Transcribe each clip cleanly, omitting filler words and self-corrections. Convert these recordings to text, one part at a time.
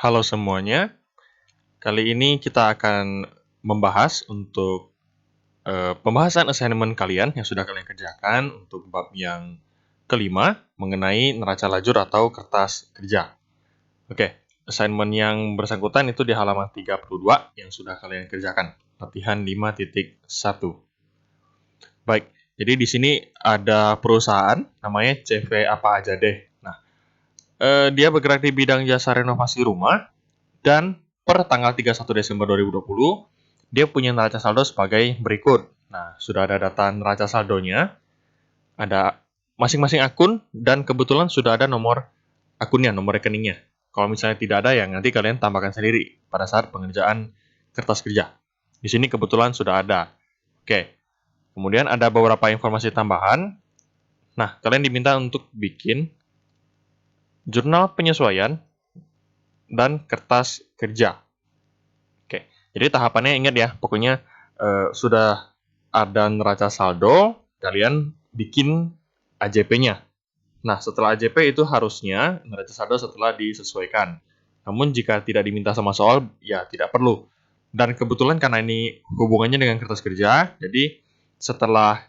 Halo semuanya, kali ini kita akan membahas untuk pembahasan assignment kalian yang sudah kalian kerjakan untuk bab yang kelima mengenai neraca lajur atau kertas kerja. Oke, assignment yang bersangkutan itu di halaman 32 yang sudah kalian kerjakan, latihan 5.1. Baik, jadi di sini ada perusahaan namanya CV apa aja deh. Nah, dia bergerak di bidang jasa renovasi rumah. Dan per tanggal 31 Desember 2020, dia punya neraca saldo sebagai berikut. Nah, sudah ada data neraca saldonya, ada masing-masing akun, dan kebetulan sudah ada nomor akunnya, nomor rekeningnya. Kalau misalnya tidak ada, ya nanti kalian tambahkan sendiri pada saat pengerjaan kertas kerja. Di sini kebetulan sudah ada. Oke, kemudian ada beberapa informasi tambahan. Nah, kalian diminta untuk bikin jurnal penyesuaian dan kertas kerja. Oke, jadi tahapannya ingat ya, pokoknya sudah ada neraca saldo, kalian bikin AJP-nya. Nah, setelah AJP itu harusnya neraca saldo setelah disesuaikan. Namun jika tidak diminta sama soal, ya tidak perlu. Dan kebetulan karena ini hubungannya dengan kertas kerja, jadi setelah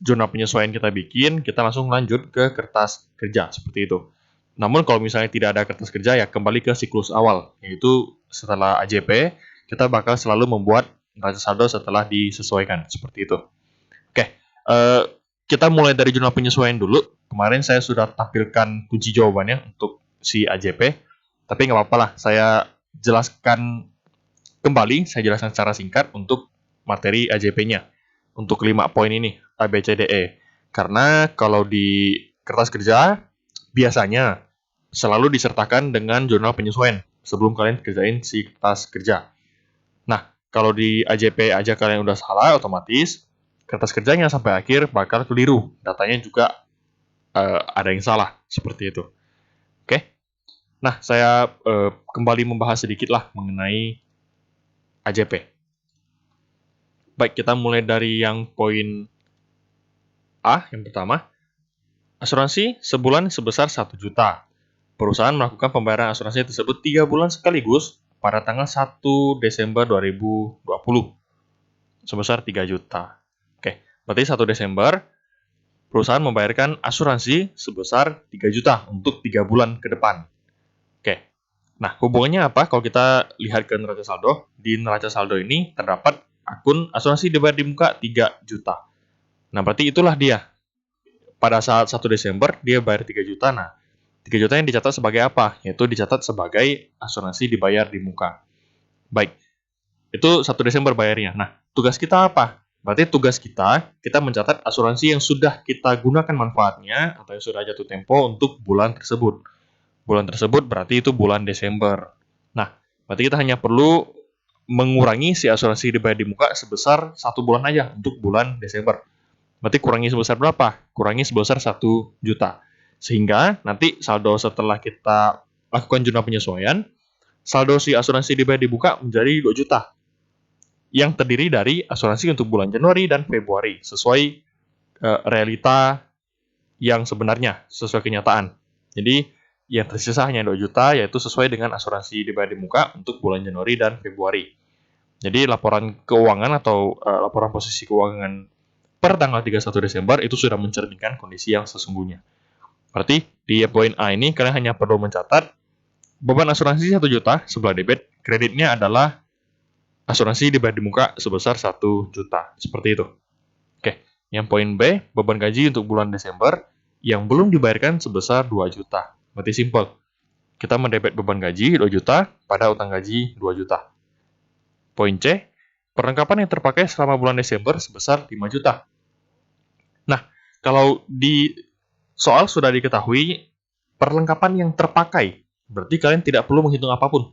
jurnal penyesuaian kita bikin, kita langsung lanjut ke kertas kerja, seperti itu. Namun kalau misalnya tidak ada kertas kerja, ya kembali ke siklus awal, yaitu setelah AJP, kita bakal selalu membuat neraca saldo setelah disesuaikan, seperti itu. Oke, kita mulai dari jurnal penyesuaian dulu. Kemarin saya sudah tampilkan kunci jawabannya untuk si AJP, tapi nggak apa-apa lah, saya jelaskan kembali, saya jelaskan secara singkat untuk materi AJP-nya, untuk 5 poin ini, A, B, C, D, E. Karena kalau di kertas kerja, biasanya selalu disertakan dengan jurnal penyesuaian sebelum kalian kerjain si kertas kerja. Nah, kalau di AJP aja kalian udah salah, otomatis kertas kerjanya sampai akhir bakal keliru. Datanya juga ada yang salah, seperti itu. Oke? Nah, saya kembali membahas sedikit lah mengenai AJP. Baik, kita mulai dari yang poin A, yang pertama. Asuransi sebulan sebesar 1 juta. Perusahaan melakukan pembayaran asuransi tersebut 3 bulan sekaligus pada tanggal 1 Desember 2020 sebesar 3 juta. Oke, berarti 1 Desember perusahaan membayarkan asuransi sebesar 3 juta untuk 3 bulan ke depan. Oke, nah hubungannya apa kalau kita lihat ke neraca saldo? Di neraca saldo ini terdapat akun asuransi dibayar di muka 3 juta. Nah, berarti itulah dia. Pada saat 1 Desember dia bayar 3 juta. Nah, 3 juta yang dicatat sebagai apa? Yaitu dicatat sebagai asuransi dibayar di muka. Baik, itu 1 Desember bayarnya. Nah, tugas kita apa? Berarti tugas kita mencatat asuransi yang sudah kita gunakan manfaatnya atau yang sudah jatuh tempo untuk bulan tersebut. Bulan tersebut berarti itu bulan Desember. Nah, berarti kita hanya perlu mengurangi si asuransi dibayar di muka sebesar 1 bulan aja untuk bulan Desember. Berarti kurangi sebesar berapa? Kurangi sebesar 1 juta. Sehingga nanti saldo setelah kita lakukan jurnal penyesuaian, saldo si asuransi dibayar dibuka menjadi 2 juta. Yang terdiri dari asuransi untuk bulan Januari dan Februari. Sesuai realita yang sebenarnya, sesuai kenyataan. Jadi, yang tersisa hanya 2 juta, yaitu sesuai dengan asuransi dibayar di muka untuk bulan Januari dan Februari. Jadi, laporan keuangan atau laporan posisi keuangan per tanggal 31 Desember itu sudah mencerminkan kondisi yang sesungguhnya. Berarti di poin A ini kalian hanya perlu mencatat beban asuransi 1 juta sebelah debit, kreditnya adalah asuransi dibayar di muka sebesar 1 juta. Seperti itu. Oke, yang poin B, beban gaji untuk bulan Desember yang belum dibayarkan sebesar 2 juta. Berarti simple. Kita mendebet beban gaji 2 juta pada utang gaji 2 juta. Poin C, perlengkapan yang terpakai selama bulan Desember sebesar 5 juta. Nah, kalau di soal sudah diketahui perlengkapan yang terpakai, berarti kalian tidak perlu menghitung apapun.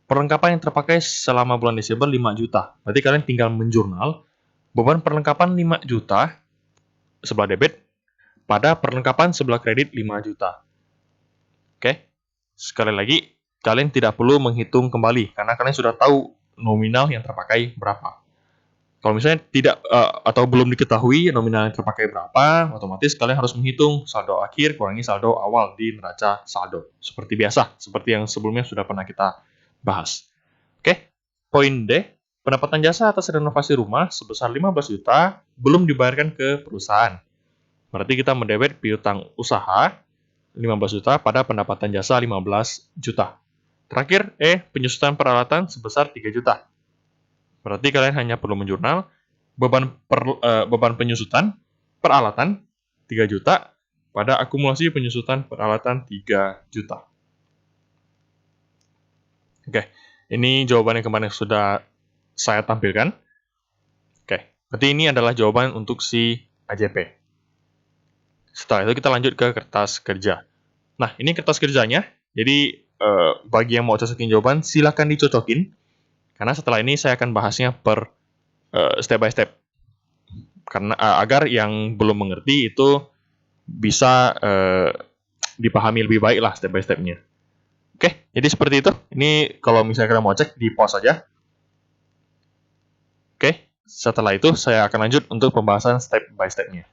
Perlengkapan yang terpakai selama bulan Desember 5 juta. Berarti kalian tinggal menjurnal beban perlengkapan 5 juta sebelah debit pada perlengkapan sebelah kredit 5 juta. Oke? Sekali lagi, kalian tidak perlu menghitung kembali karena kalian sudah tahu nominal yang terpakai berapa. Kalau misalnya tidak atau belum diketahui nominal yang terpakai berapa, otomatis kalian harus menghitung saldo akhir kurangi saldo awal di neraca saldo. Seperti biasa, seperti yang sebelumnya sudah pernah kita bahas. Oke, poin D, pendapatan jasa atas renovasi rumah sebesar 15 juta belum dibayarkan ke perusahaan. Berarti kita mendebet piutang usaha 15 juta pada pendapatan jasa 15 juta. Terakhir, penyusutan peralatan sebesar 3 juta. Berarti kalian hanya perlu menjurnal beban penyusutan peralatan 3 juta pada akumulasi penyusutan peralatan 3 juta. Oke, ini jawaban yang kemarin sudah saya tampilkan. Oke, berarti ini adalah jawaban untuk si AJP. Setelah itu kita lanjut ke kertas kerja. Nah, ini kertas kerjanya. Jadi, bagi yang mau cocokin jawaban, silakan dicocokin. Karena setelah ini saya akan bahasnya per step by step. Karena agar yang belum mengerti itu bisa dipahami lebih baik lah step by stepnya. Oke, jadi seperti itu. Ini kalau misalnya kalian mau cek, di pause saja. Oke, setelah itu saya akan lanjut untuk pembahasan step by stepnya.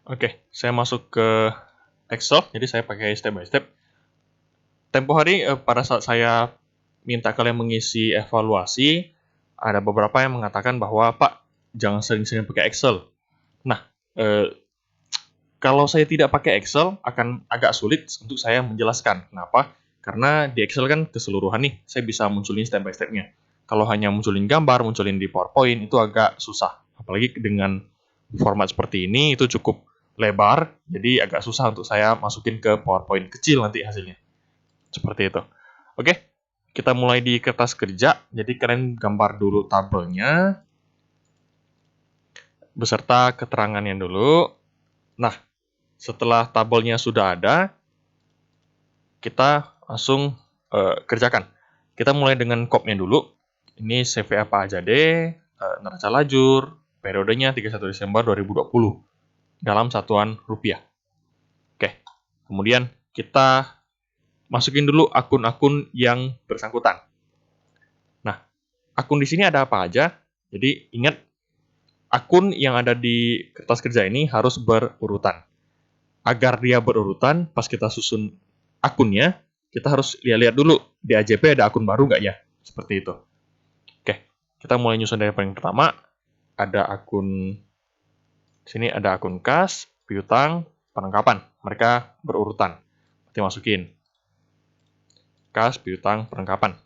Oke, saya masuk ke Excel, jadi saya pakai step by step. Tempo hari pada saat saya minta kalian mengisi evaluasi, ada beberapa yang mengatakan bahwa, Pak, jangan sering-sering pakai Excel. Nah, kalau saya tidak pakai Excel, akan agak sulit untuk saya menjelaskan. Kenapa? Karena di Excel kan keseluruhan nih, saya bisa munculin step by step-nya. Kalau hanya munculin gambar, munculin di PowerPoint, itu agak susah. Apalagi dengan format seperti ini, itu cukup lebar, jadi agak susah untuk saya masukin ke PowerPoint kecil nanti hasilnya. Seperti itu. Oke, kita mulai di kertas kerja. Jadi kalian gambar dulu tabelnya, beserta keterangannya dulu. Nah, setelah tabelnya sudah ada, kita langsung kerjakan. Kita mulai dengan kopnya dulu. Ini CV apa aja deh, neraca lajur, periodenya 31 Desember 2020 dalam satuan rupiah. Oke, kemudian kita masukin dulu akun-akun yang bersangkutan. Nah, akun di sini ada apa aja? Jadi ingat, akun yang ada di kertas kerja ini harus berurutan. Agar dia berurutan, pas kita susun akunnya, kita harus lihat-lihat dulu di AJP ada akun baru nggak ya? Seperti itu. Oke, kita mulai nyusun dari paling pertama. Ada akun, sini ada akun kas, piutang, perlengkapan. Mereka berurutan. Berarti masukin kas, piutang, perlengkapan.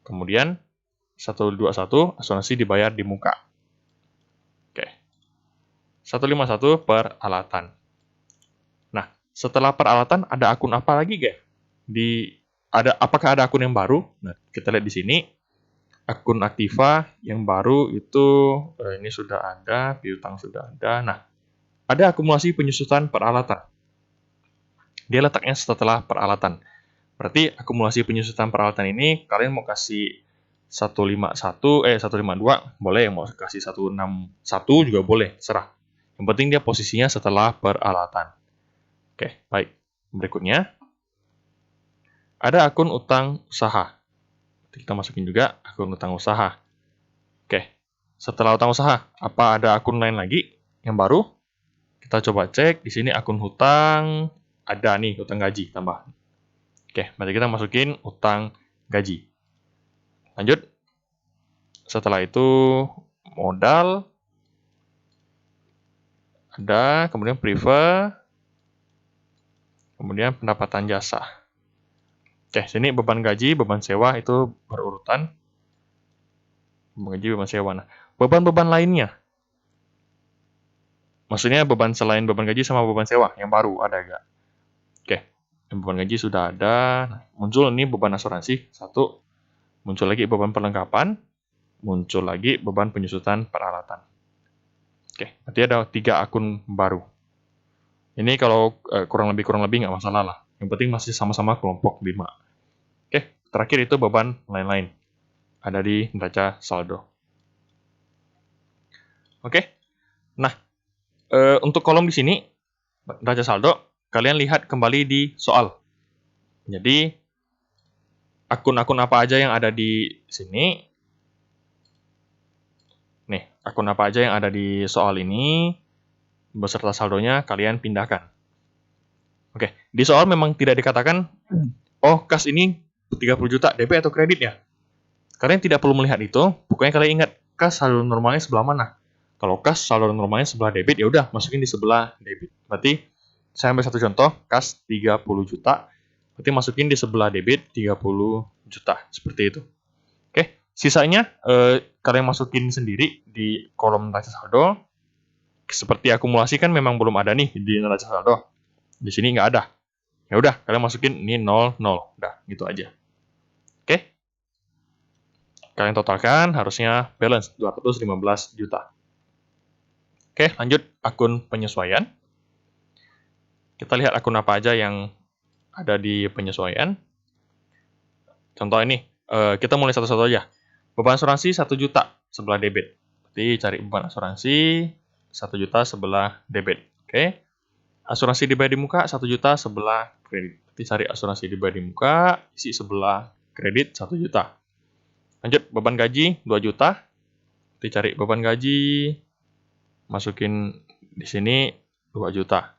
Kemudian 121 asuransi dibayar di muka. Oke. 151 peralatan. Nah, setelah peralatan ada akun apa lagi, guys? Apakah ada akun yang baru? Nah, kita lihat di sini. Akun aktiva yang baru itu ini sudah ada, piutang sudah ada. Nah, ada akumulasi penyusutan peralatan. Dia letaknya setelah peralatan. Berarti akumulasi penyusutan peralatan ini kalian mau kasih 152 boleh, mau kasih 161 juga boleh, serah. Yang penting dia posisinya setelah peralatan. Oke, baik. Berikutnya ada akun utang usaha. Kita masukin juga akun utang usaha. Oke, setelah utang usaha, apa ada akun lain lagi yang baru? Kita coba cek, di sini akun hutang, ada nih, hutang gaji, tambah. Oke, berarti kita masukin utang gaji. Lanjut. Setelah itu, modal, ada, kemudian priva, kemudian pendapatan jasa. Oke, sini beban gaji, beban sewa itu berurutan. Beban gaji, beban sewa. Nah, beban-beban lainnya. Maksudnya beban selain beban gaji sama beban sewa yang baru ada enggak? Oke, beban gaji sudah ada. Nah, muncul ini beban asuransi satu, muncul lagi beban perlengkapan, muncul lagi beban penyusutan peralatan. Oke, berarti ada 3 akun baru. Ini kalau kurang lebih nggak masalah lah. Yang penting masih sama-sama kelompok 5. Oke, terakhir itu beban lain-lain. Ada di neraca saldo. Oke, nah untuk kolom di sini, neraca saldo, kalian lihat kembali di soal. Jadi akun-akun apa aja yang ada di sini? Nih, akun apa aja yang ada di soal ini beserta saldonya kalian pindahkan. Oke, di soal memang tidak dikatakan, oh kas ini 30 juta DP atau kredit ya. Kalian tidak perlu melihat itu, pokoknya kalian ingat kas saldo normalnya sebelah mana. Kalau kas saldo normalnya sebelah debit, ya udah masukin di sebelah debit. Berarti saya ambil satu contoh, kas 30 juta, berarti masukin di sebelah debit 30 juta, seperti itu. Oke, sisanya kalian masukin sendiri di kolom neraca saldo. Seperti akumulasi kan memang belum ada nih di neraca saldo. Di sini nggak ada. Ya udah, kalian masukin ini 0, 0. Udah, gitu aja. Oke. Kalian totalkan harusnya balance 215 juta. Oke, lanjut akun penyesuaian. Kita lihat akun apa aja yang ada di penyesuaian. Contoh ini, kita mulai satu-satu aja. Beban asuransi 1 juta sebelah debit. Berarti cari beban asuransi 1 juta sebelah debit. Oke. Asuransi dibayar di muka 1 juta sebelah kredit. Berarti cari asuransi dibayar di muka, isi sebelah kredit 1 juta. Lanjut, beban gaji 2 juta. Berarti cari beban gaji, masukin di sini 2 juta.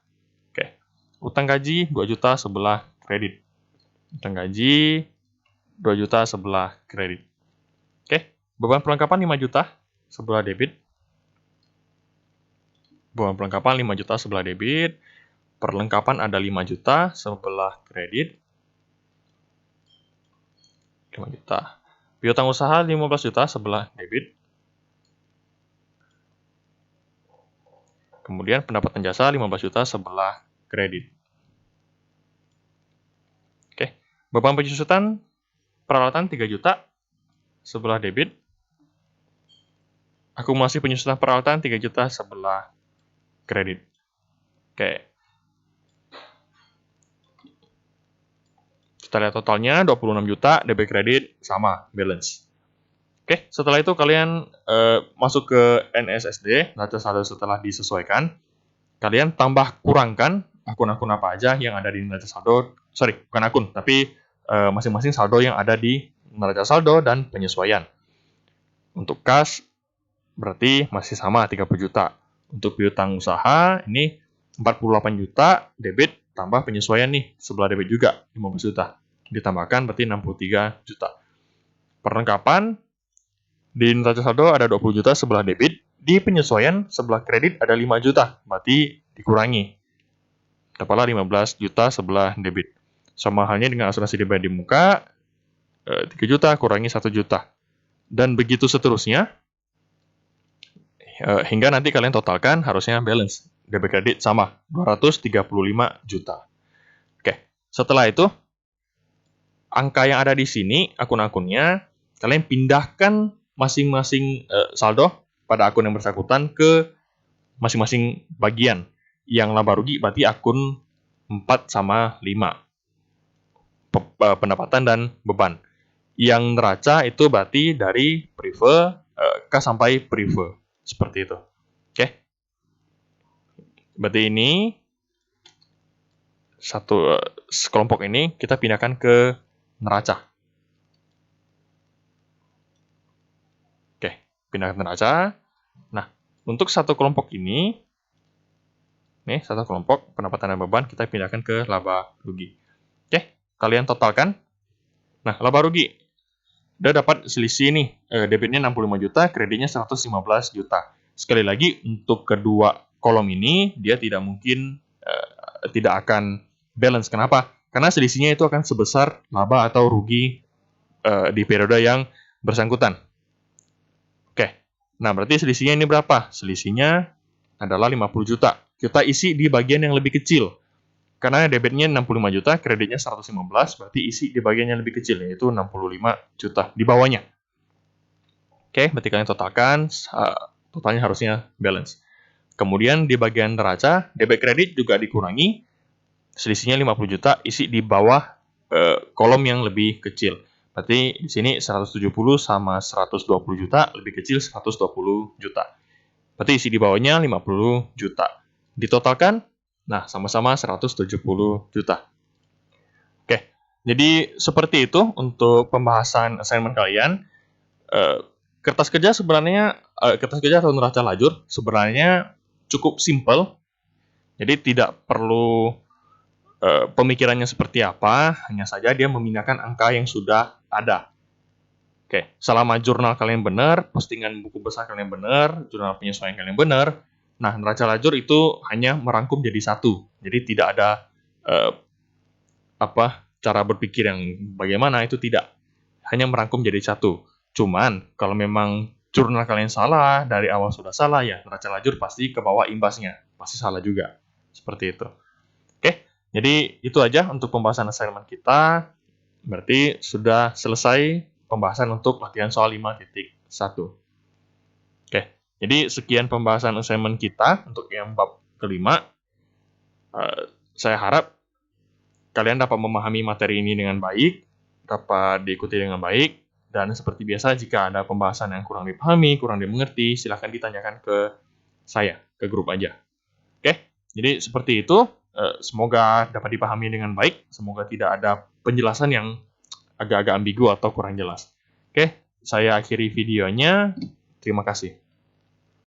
Oke. Utang gaji 2 juta sebelah kredit. Utang gaji 2 juta sebelah kredit. Oke. Beban perlengkapan 5 juta sebelah debit. Beban perlengkapan 5 juta sebelah debit. Perlengkapan ada 5 juta sebelah kredit. 5 juta. Piutang usaha 15 juta sebelah debit. Kemudian pendapatan jasa 15 juta sebelah kredit. Oke. Beban penjusutan peralatan 3 juta sebelah debit. Akumulasi penyusutan peralatan 3 juta sebelah kredit. Oke. Kita lihat totalnya 26 juta, debit kredit sama, balance. Oke, setelah itu kalian masuk ke NSSD, neraca saldo setelah disesuaikan. Kalian tambah kurangkan akun-akun apa aja yang ada di neraca saldo. Sorry, bukan akun, tapi masing-masing saldo yang ada di neraca saldo dan penyesuaian. Untuk kas, berarti masih sama 30 juta. Untuk piutang usaha, ini 48 juta, debit tambah penyesuaian nih, sebelah debit juga, 15 juta. Ditambahkan berarti 63 juta. Perlengkapan, di neraca saldo ada 20 juta sebelah debit, di penyesuaian sebelah kredit ada 5 juta, berarti dikurangi. Dapatlah 15 juta sebelah debit. Sama halnya dengan asuransi dibayar di muka, 3 juta kurangi 1 juta. Dan begitu seterusnya, hingga nanti kalian totalkan harusnya balance. Debit kredit sama, 235 juta. Oke, setelah itu, angka yang ada di sini, akun-akunnya, kalian pindahkan masing-masing saldo pada akun yang bersangkutan ke masing-masing bagian. Yang laba rugi berarti akun 4 sama 5. Pendapatan dan beban. Yang neraca itu berarti dari prive, kas sampai prive. Seperti itu. Oke. Berarti ini satu kelompok ini kita pindahkan ke neraca. Oke, pindah ke neraca. Nah, untuk satu kelompok ini, nih satu kelompok pendapatan dan beban kita pindahkan ke laba rugi. Oke, kalian totalkan. Nah, laba rugi udah dapat selisih nih, debitnya 65 juta, kreditnya 115 juta. Sekali lagi, untuk kedua kolom ini, dia tidak mungkin, tidak akan balance. Kenapa? Karena selisihnya itu akan sebesar laba atau rugi di periode yang bersangkutan. Oke, nah berarti selisihnya ini berapa? Selisihnya adalah 50 juta. Kita isi di bagian yang lebih kecil. Karena debitnya 65 juta, kreditnya 115, berarti isi di bagian yang lebih kecil, yaitu 65 juta di bawahnya. Oke, berarti kalian totalkan, totalnya harusnya balance. Kemudian di bagian neraca, debit kredit juga dikurangi, selisihnya 50 juta, isi di bawah kolom yang lebih kecil. Berarti di sini 170 sama 120 juta, lebih kecil 120 juta. Berarti isi di bawahnya 50 juta. Ditotalkan, nah sama-sama 170 juta. Oke, Jadi seperti itu untuk pembahasan assignment kalian. Kertas kerja atau neraca lajur sebenarnya cukup simple. Jadi tidak perlu pemikirannya seperti apa, hanya saja dia memindahkan angka yang sudah ada. Oke, selama jurnal kalian benar, postingan buku besar kalian benar, jurnal penyesuaian kalian benar, nah neraca lajur itu hanya merangkum jadi satu. Jadi tidak ada cara berpikir yang bagaimana, itu tidak. Hanya merangkum jadi satu. Cuman kalau memang jurnal kalian salah, dari awal sudah salah, ya neraca lajur pasti ke bawah imbasnya. Pasti salah juga. Seperti itu. Oke, jadi itu aja untuk pembahasan assignment kita. Berarti sudah selesai pembahasan untuk latihan soal 5.1. Oke, jadi sekian pembahasan assignment kita untuk yang bab kelima. Saya harap kalian dapat memahami materi ini dengan baik, dapat diikuti dengan baik, dan seperti biasa jika ada pembahasan yang kurang dipahami, kurang dimengerti, silahkan ditanyakan ke saya, ke grup aja. Oke, jadi seperti itu. Semoga dapat dipahami dengan baik, semoga tidak ada penjelasan yang agak-agak ambigu atau kurang jelas. Oke, saya akhiri videonya. Terima kasih.